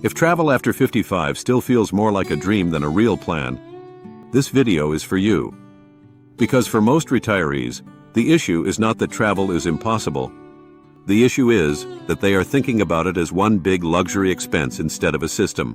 If travel after 55 still feels more like a dream than a real plan, this video is for you. Because for most retirees, the issue is not that travel is impossible. The issue is that they are thinking about it as one big luxury expense instead of a system.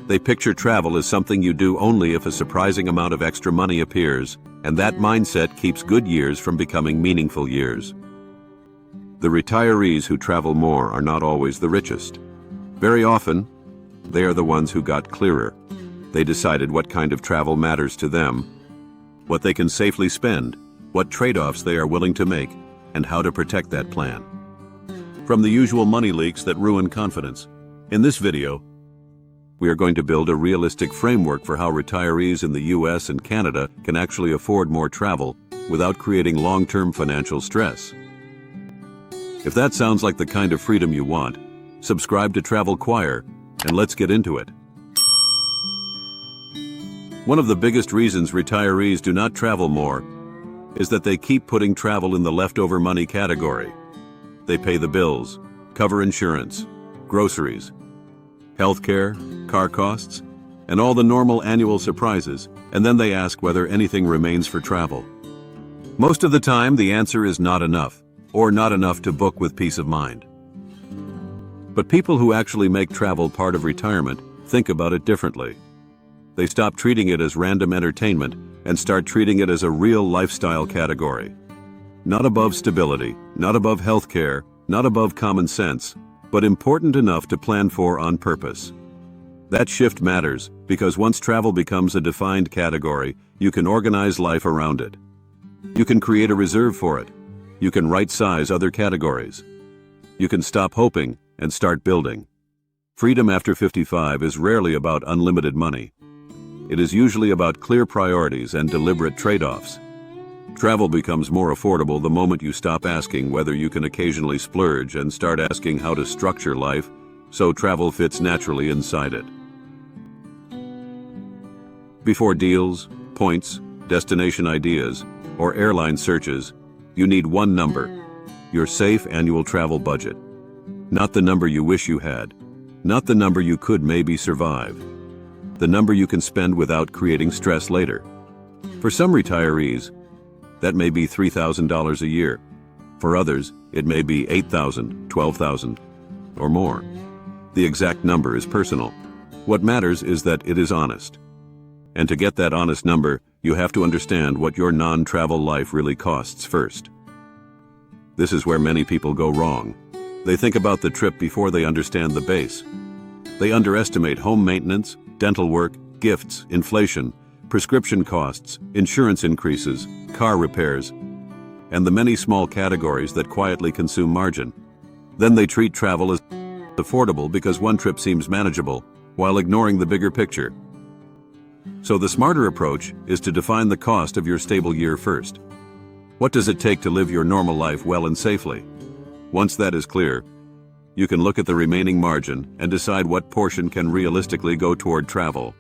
They picture travel as something you do only if a surprising amount of extra money appears, and that mindset keeps good years from becoming meaningful years. The retirees who travel more are not always the richest. Very often, they are the ones who got clearer. They decided what kind of travel matters to them, what they can safely spend, what trade-offs they are willing to make, and how to protect that plan. From the usual money leaks that ruin confidence, in this video, we are going to build a realistic framework for how retirees in the US and Canada can actually afford more travel without creating long-term financial stress. If that sounds like the kind of freedom you want, subscribe to Travel Choir, and let's get into it. One of the biggest reasons retirees do not travel more is that they keep putting travel in the leftover money category. They pay the bills, cover insurance, groceries, healthcare, car costs, and all the normal annual surprises, and then they ask whether anything remains for travel. Most of the time, the answer is not enough, or not enough to book with peace of mind. But people who actually make travel part of retirement think about it differently. They stop treating it as random entertainment and start treating it as a real lifestyle category. Not above stability, not above healthcare, not above common sense, but important enough to plan for on purpose. That shift matters because once travel becomes a defined category, you can organize life around it. You can create a reserve for it. You can right-size other categories. You can stop hoping and start building. Freedom after 55 is rarely about unlimited money. It is usually about clear priorities and deliberate trade-offs. Travel becomes more affordable the moment you stop asking whether you can occasionally splurge and start asking how to structure life so travel fits naturally inside it. Before deals, points, destination ideas, or airline searches, you need one number: your safe annual travel budget. Not the number you wish you had, not the number you could maybe survive, the number you can spend without creating stress later. For some retirees, that may be $3,000 a year. For others, it may be $8,000, $12,000, or more. The exact number is personal. What matters is that it is honest. And to get that honest number, you have to understand what your non-travel life really costs first. This is where many people go wrong. They think about the trip before they understand the base. They underestimate home maintenance, dental work, gifts, inflation, prescription costs, insurance increases, car repairs, and the many small categories that quietly consume margin. Then they treat travel as affordable because one trip seems manageable, while ignoring the bigger picture. So the smarter approach is to define the cost of your stable year first. What does it take to live your normal life well and safely? Once that is clear, you can look at the remaining margin and decide what portion can realistically go toward travel.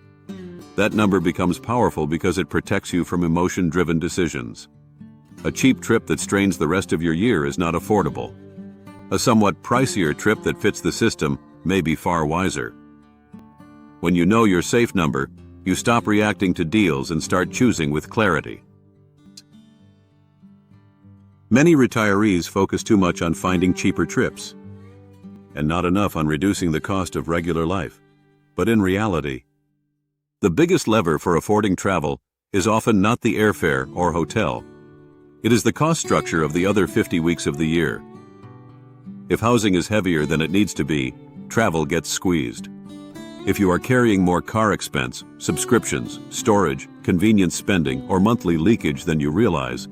That number becomes powerful because it protects you from emotion-driven decisions. A cheap trip that strains the rest of your year is not affordable. A somewhat pricier trip that fits the system may be far wiser. When you know your safe number, you stop reacting to deals and start choosing with clarity. Many retirees focus too much on finding cheaper trips, and not enough on reducing the cost of regular life. But in reality, the biggest lever for affording travel is often not the airfare or hotel. It is the cost structure of the other 50 weeks of the year. If housing is heavier than it needs to be, travel gets squeezed. If you are carrying more car expense, subscriptions, storage, convenience spending, or monthly leakage than you realize,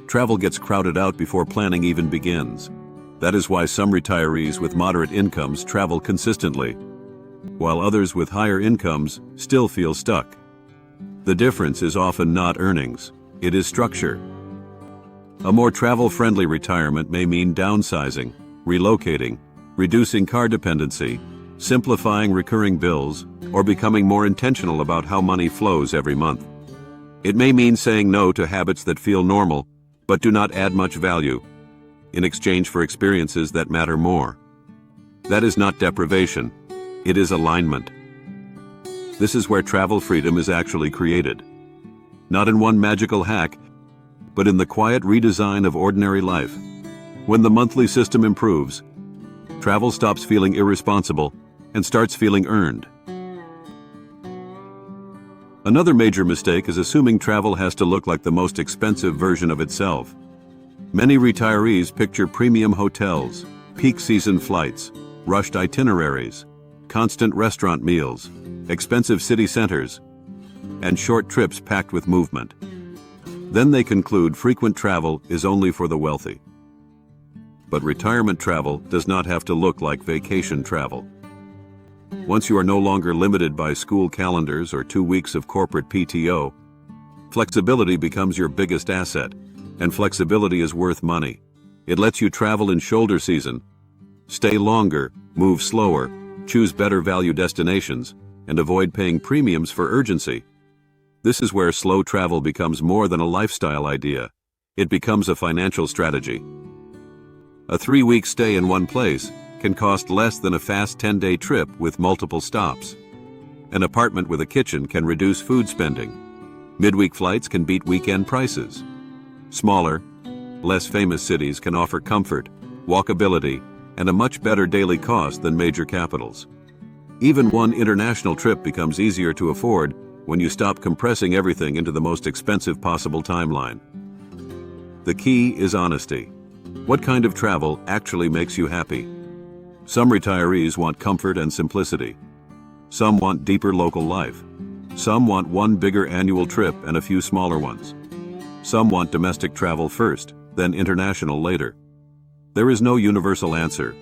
travel gets crowded out before planning even begins. That is why some retirees with moderate incomes travel consistently, while others with higher incomes still feel stuck. The difference is often not earnings, it is structure. A more travel-friendly retirement may mean downsizing, relocating, reducing car dependency, simplifying recurring bills, or becoming more intentional about how money flows every month. It may mean saying no to habits that feel normal, but do not add much value, in exchange for experiences that matter more. That is not deprivation, It is alignment. This is where travel freedom is actually created. Not in one magical hack, but in the quiet redesign of ordinary life. When the monthly system improves, travel stops feeling irresponsible and starts feeling earned. Another major mistake is assuming travel has to look like the most expensive version of itself. Many retirees picture premium hotels, peak season flights, rushed itineraries, constant restaurant meals, expensive city centers, and short trips packed with movement. Then they conclude frequent travel is only for the wealthy. But retirement travel does not have to look like vacation travel. Once you are no longer limited by school calendars or 2 weeks of corporate PTO, flexibility becomes your biggest asset, and flexibility is worth money. It lets you travel in shoulder season, stay longer, move slower, choose better value destinations, and avoid paying premiums for urgency. This is where slow travel becomes more than a lifestyle idea. It becomes a financial strategy. A 3-week stay in one place can cost less than a fast 10-day trip with multiple stops. An apartment with a kitchen can reduce food spending. Midweek flights can beat weekend prices. Smaller, less famous cities can offer comfort, walkability, and a much better daily cost than major capitals. Even one international trip becomes easier to afford when you stop compressing everything into the most expensive possible timeline. The key is honesty. What kind of travel actually makes you happy? Some retirees want comfort and simplicity. Some want deeper local life. Some want one bigger annual trip and a few smaller ones. Some want domestic travel first, then international later. There is no universal answer.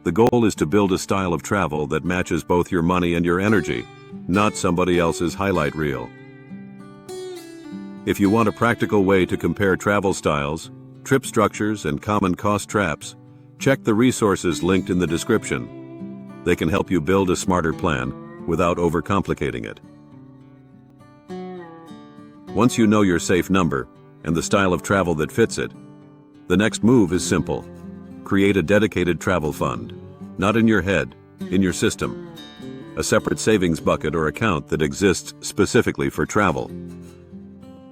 The goal is to build a style of travel that matches both your money and your energy, not somebody else's highlight reel. If you want a practical way to compare travel styles, trip structures, and common cost traps, check the resources linked in the description. They can help you build a smarter plan without overcomplicating it. Once you know your safe number and the style of travel that fits it, the next move is simple. Create a dedicated travel fund, not in your head, in your system. A separate savings bucket or account that exists specifically for travel.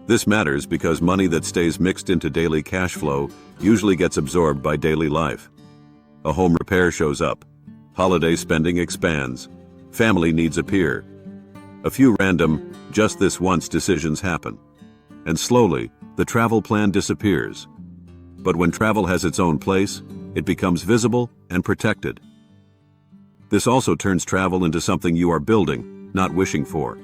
This matters because money that stays mixed into daily cash flow usually gets absorbed by daily life. A home repair shows up. Holiday spending expands. Family needs appear. A few random, just this once decisions happen. And slowly, the travel plan disappears. But when travel has its own place, it becomes visible and protected. This also turns travel into something you are building, not wishing for.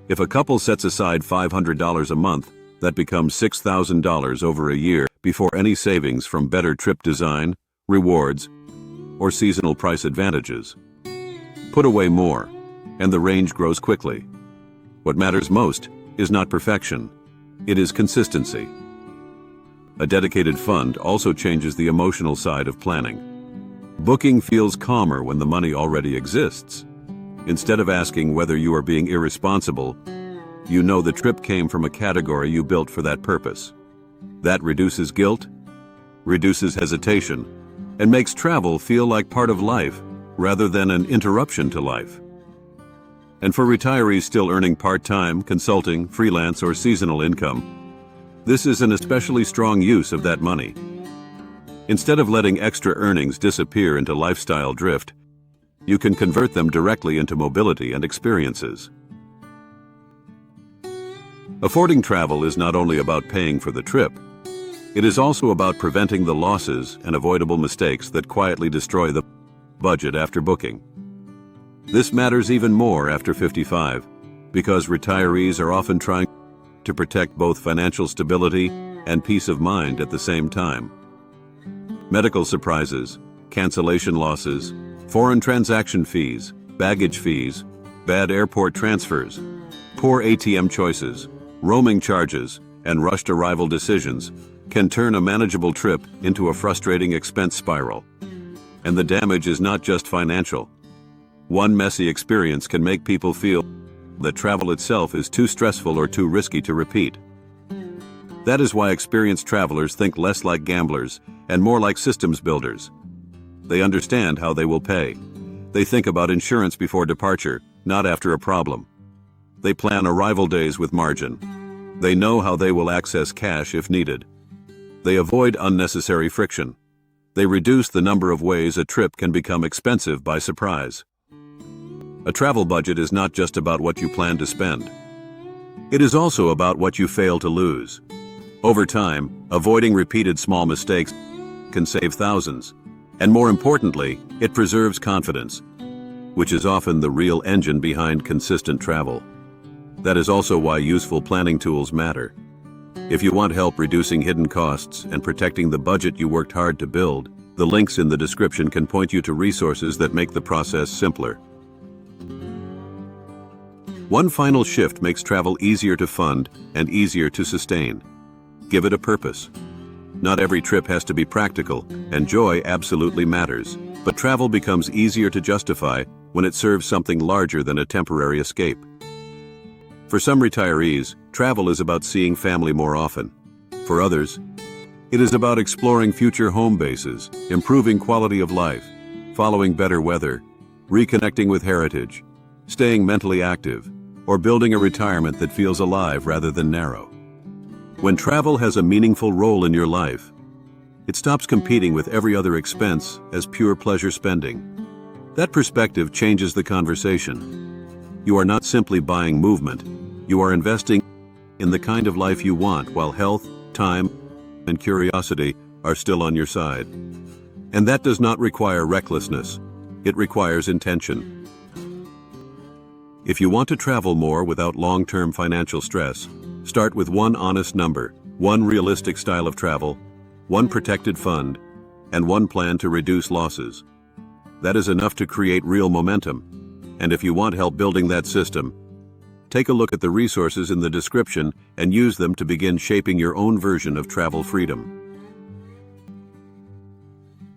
If a couple sets aside $500 a month, that becomes $6,000 over a year before any savings from better trip design, rewards, or seasonal price advantages. Put away more, and the range grows quickly. What matters most is not perfection, it is consistency. A dedicated fund also changes the emotional side of planning. Booking feels calmer when the money already exists. Instead of asking whether you are being irresponsible, you know the trip came from a category you built for that purpose. That reduces guilt, reduces hesitation, and makes travel feel like part of life rather than an interruption to life. And for retirees still earning part-time, consulting, freelance, or seasonal income, this is an especially strong use of that money. Instead of letting extra earnings disappear into lifestyle drift, you can convert them directly into mobility and experiences. Affording travel is not only about paying for the trip, it is also about preventing the losses and avoidable mistakes that quietly destroy the budget after booking. This matters even more after 55, because retirees are often trying to protect both financial stability and peace of mind at the same time. Medical surprises, cancellation losses, foreign transaction fees, baggage fees, bad airport transfers, poor ATM choices, roaming charges, and rushed arrival decisions can turn a manageable trip into a frustrating expense spiral. And the damage is not just financial. One messy experience can make people feel that travel itself is too stressful or too risky to repeat. That is why experienced travelers think less like gamblers and more like systems builders. They understand how they will pay. They think about insurance before departure, not after a problem. They plan arrival days with margin. They know how they will access cash if needed. They avoid unnecessary friction. They reduce the number of ways a trip can become expensive by surprise. A travel budget is not just about what you plan to spend. It is also about what you fail to lose. Over time, avoiding repeated small mistakes can save thousands. And more importantly, it preserves confidence, which is often the real engine behind consistent travel. That is also why useful planning tools matter. If you want help reducing hidden costs and protecting the budget you worked hard to build, the links in the description can point you to resources that make the process simpler. One final shift makes travel easier to fund and easier to sustain. Give it a purpose. Not every trip has to be practical, and joy absolutely matters, but travel becomes easier to justify when it serves something larger than a temporary escape. For some retirees, travel is about seeing family more often. For others, it is about exploring future home bases, improving quality of life, following better weather, reconnecting with heritage, staying mentally active, or building a retirement that feels alive rather than narrow. When travel has a meaningful role in your life, it stops competing with every other expense as pure pleasure spending. That perspective changes the conversation. You are not simply buying movement, you are investing in the kind of life you want while health, time, and curiosity are still on your side. And that does not require recklessness, it requires intention. If you want to travel more without long-term financial stress, start with one honest number, one realistic style of travel, one protected fund, and one plan to reduce losses. That is enough to create real momentum. And if you want help building that system, take a look at the resources in the description and use them to begin shaping your own version of travel freedom.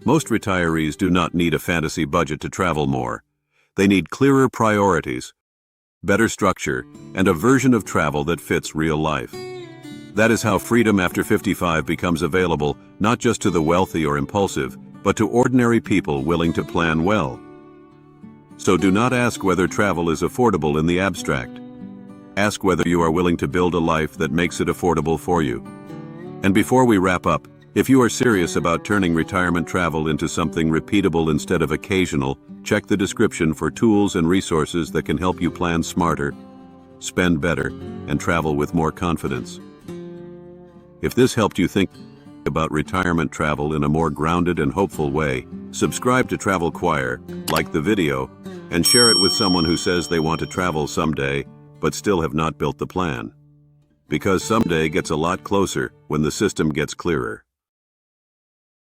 Most retirees do not need a fantasy budget to travel more. They need clearer priorities, better structure, and a version of travel that fits real life. That is how freedom after 55 becomes available not just to the wealthy or impulsive, but to ordinary people willing to plan well. So do not ask whether travel is affordable in the abstract. Ask whether you are willing to build a life that makes it affordable for you. And before we wrap up, if you are serious about turning retirement travel into something repeatable instead of occasional, check the description for tools and resources that can help you plan smarter, spend better, and travel with more confidence. If this helped you think about retirement travel in a more grounded and hopeful way, subscribe to Travel Choir, like the video, and share it with someone who says they want to travel someday, but still have not built the plan. Because someday gets a lot closer when the system gets clearer.